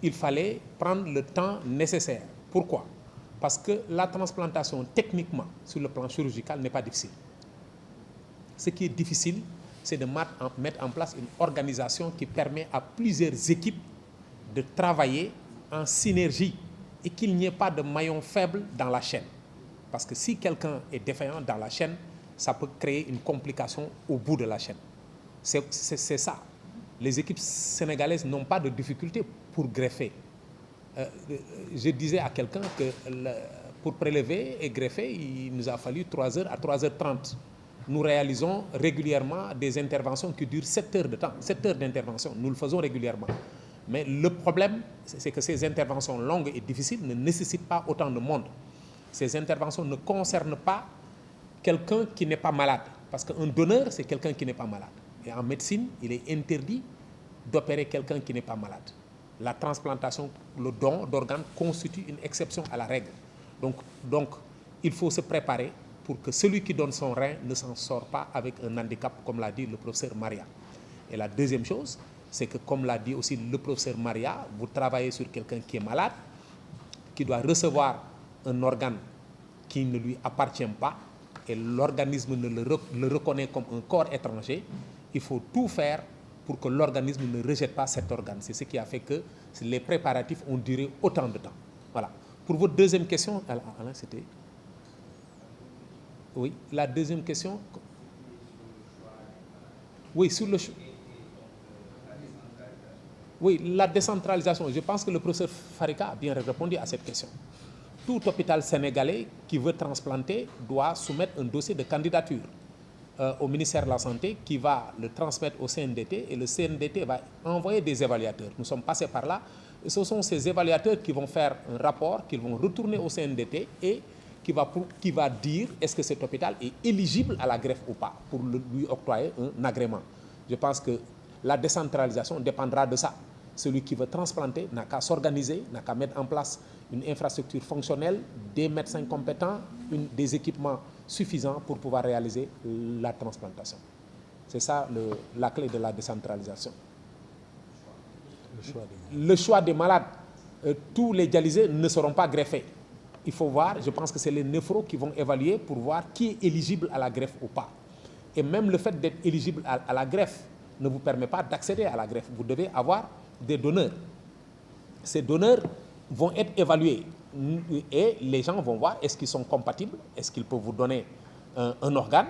il fallait prendre le temps nécessaire. Pourquoi? Parce que la transplantation, techniquement, sur le plan chirurgical, n'est pas difficile. Ce qui est difficile, c'est de mettre en place une organisation qui permet à plusieurs équipes de travailler en synergie et qu'il n'y ait pas de maillon faible dans la chaîne. Parce que si quelqu'un est défaillant dans la chaîne, ça peut créer une complication au bout de la chaîne. C'est ça. Les équipes sénégalaises n'ont pas de difficulté pour greffer. Je disais à quelqu'un que pour prélever et greffer, il nous a fallu 3 heures à 3h30. Nous réalisons régulièrement des interventions qui durent 7 heures de temps, 7 heures d'intervention. Nous le faisons régulièrement. Mais le problème, c'est que ces interventions longues et difficiles ne nécessitent pas autant de monde. Ces interventions ne concernent pas quelqu'un qui n'est pas malade. Parce qu'un donneur, c'est quelqu'un qui n'est pas malade. Et en médecine, il est interdit d'opérer quelqu'un qui n'est pas malade. La transplantation, le don d'organes constitue une exception à la règle. Donc, il faut se préparer pour que celui qui donne son rein ne s'en sort pas avec un handicap, comme l'a dit le professeur Maria. Et la deuxième chose, c'est que, comme l'a dit aussi le professeur Maria, vous travaillez sur quelqu'un qui est malade, qui doit recevoir un organe qui ne lui appartient pas, et l'organisme le reconnaît comme un corps étranger. Il faut tout faire pour que l'organisme ne rejette pas cet organe. C'est ce qui a fait que les préparatifs ont duré autant de temps. Voilà. Pour votre deuxième question, Alain, c'était... Oui, la deuxième question... Oui, sur le... Oui, la décentralisation. Je pense que le professeur Farika a bien répondu à cette question. Tout hôpital sénégalais qui veut transplanter doit soumettre un dossier de candidature au ministère de la Santé qui va le transmettre au CNDT et le CNDT va envoyer des évaluateurs. Nous sommes passés par là et ce sont ces évaluateurs qui vont faire un rapport, qui vont retourner au CNDT et qui va dire est-ce que cet hôpital est éligible à la greffe ou pas pour lui octroyer un agrément. Je pense que la décentralisation dépendra de ça. Celui qui veut transplanter n'a qu'à s'organiser, n'a qu'à mettre en place une infrastructure fonctionnelle, des médecins compétents, des équipements suffisants pour pouvoir réaliser la transplantation. C'est ça la clé de la décentralisation. Le choix des malades. Tous les dialysés ne seront pas greffés. Il faut voir, je pense que c'est les néphros qui vont évaluer pour voir qui est éligible à la greffe ou pas. Et même le fait d'être éligible à la greffe ne vous permet pas d'accéder à la greffe. Vous devez avoir des donneurs. Ces donneurs vont être évalués et les gens vont voir est-ce qu'ils sont compatibles, est-ce qu'ils peuvent vous donner un organe,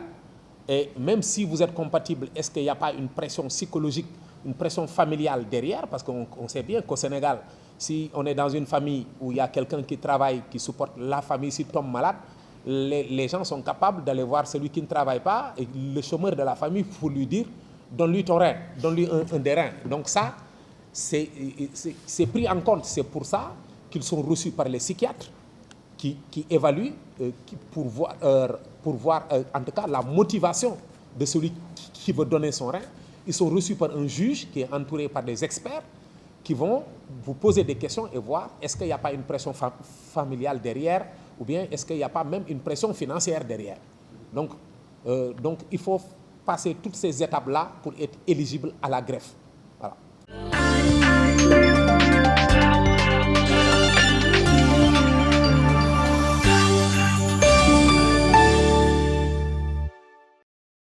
et même si vous êtes compatible, est-ce qu'il n'y a pas une pression psychologique, une pression familiale derrière, parce qu'on sait bien qu'au Sénégal, si on est dans une famille où il y a quelqu'un qui travaille, qui supporte la famille, s'il tombe malade, les gens sont capables d'aller voir celui qui ne travaille pas et le chômeur de la famille pour lui dire donne-lui ton rein, donne-lui un des reins. Donc ça, c'est pris en compte. C'est pour ça qu'ils sont reçus par les psychiatres qui évaluent pour voir en tout cas la motivation de celui qui veut donner son rein. Ils sont reçus par un juge qui est entouré par des experts qui vont vous poser des questions et voir est-ce qu'il n'y a pas une pression familiale derrière ou bien est-ce qu'il n'y a pas même une pression financière derrière. Donc il faut passer toutes ces étapes-là pour être éligible à la greffe.